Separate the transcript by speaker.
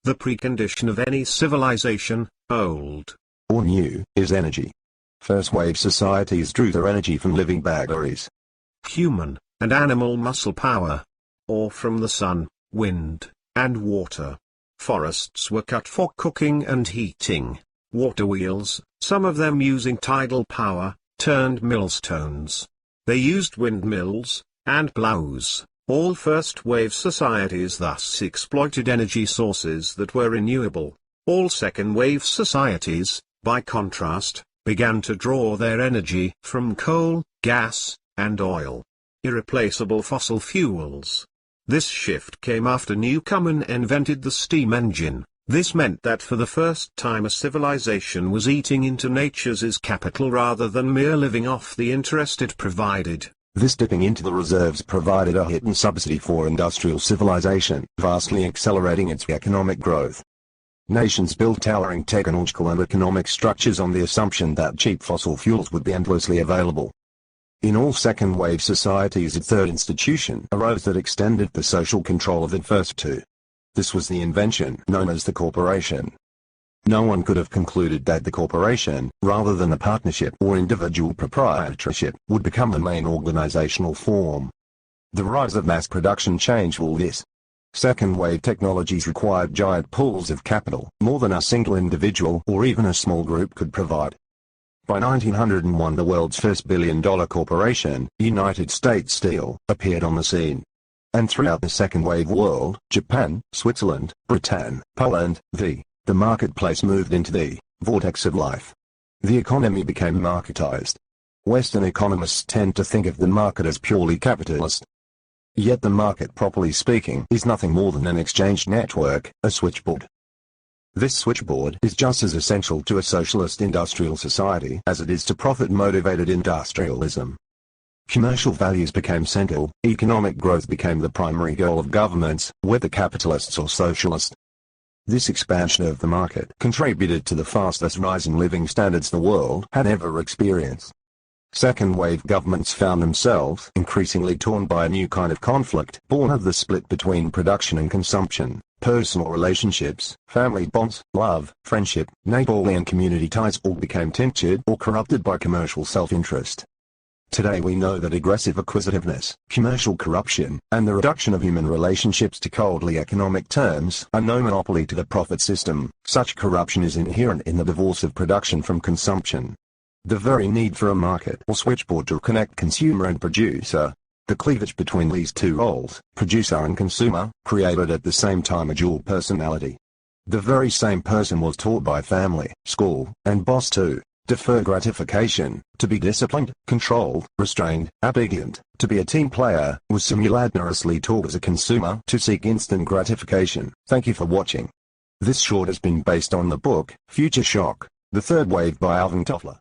Speaker 1: The precondition of any civilization, old
Speaker 2: or new, is energy. First wave societies drew their energy from living batteries,
Speaker 1: human and animal muscle power, or from the sun, wind, and water. Forests were cut for cooking and heating. Water wheels, some of them using tidal power, turned millstones. They used windmills and plows. All first-wave societies thus exploited energy sources that were renewable. All second-wave societies, by contrast, began to draw their energy from coal, gas, and oil. Irreplaceable fossil fuels. This shift came after Newcomen invented the steam engine. This meant that for the first time a civilization was eating into nature's capital rather than mere living off the interest it provided.
Speaker 2: This dipping into the reserves provided a hidden subsidy for industrial civilization, vastly accelerating its economic growth. Nations built towering technological and economic structures on the assumption that cheap fossil fuels would be endlessly available. In all second-wave societies, a third institution arose that extended the social control of the first two. This was the invention known as the corporation. No one could have concluded that the corporation, rather than a partnership or individual proprietorship, would become the main organizational form. The rise of mass production changed all this. Second-wave technologies required giant pools of capital, more than a single individual or even a small group could provide. By 1901, the world's first billion-dollar corporation, United States Steel, appeared on the scene. And throughout the second-wave world, Japan, Switzerland, Britain, Poland, the marketplace moved into the vortex of life. The economy became marketized. Western economists tend to think of the market as purely capitalist. Yet the market, properly speaking, is nothing more than an exchange network, a switchboard. This switchboard is just as essential to a socialist industrial society as it is to profit-motivated industrialism. Commercial values became central, economic growth became the primary goal of governments, whether capitalists or socialist. This expansion of the market contributed to the fastest rise in living standards the world had ever experienced. Second-wave governments found themselves increasingly torn by a new kind of conflict, born of the split between production and consumption. Personal relationships, family bonds, love, friendship, neighborly and community ties all became tinctured or corrupted by commercial self-interest. Today we know that aggressive acquisitiveness, commercial corruption, and the reduction of human relationships to coldly economic terms are no monopoly to the profit system. Such corruption is inherent in the divorce of production from consumption. The very need for a market or switchboard to connect consumer and producer, the cleavage between these two roles, producer and consumer, created at the same time a dual personality. The very same person was taught by family, school, and boss to defer gratification, to be disciplined, controlled, restrained, obedient, to be a team player, was simultaneously taught as a consumer to seek instant gratification. Thank you for watching. This short has been based on the book, Future Shock, The Third Wave by Alvin Toffler.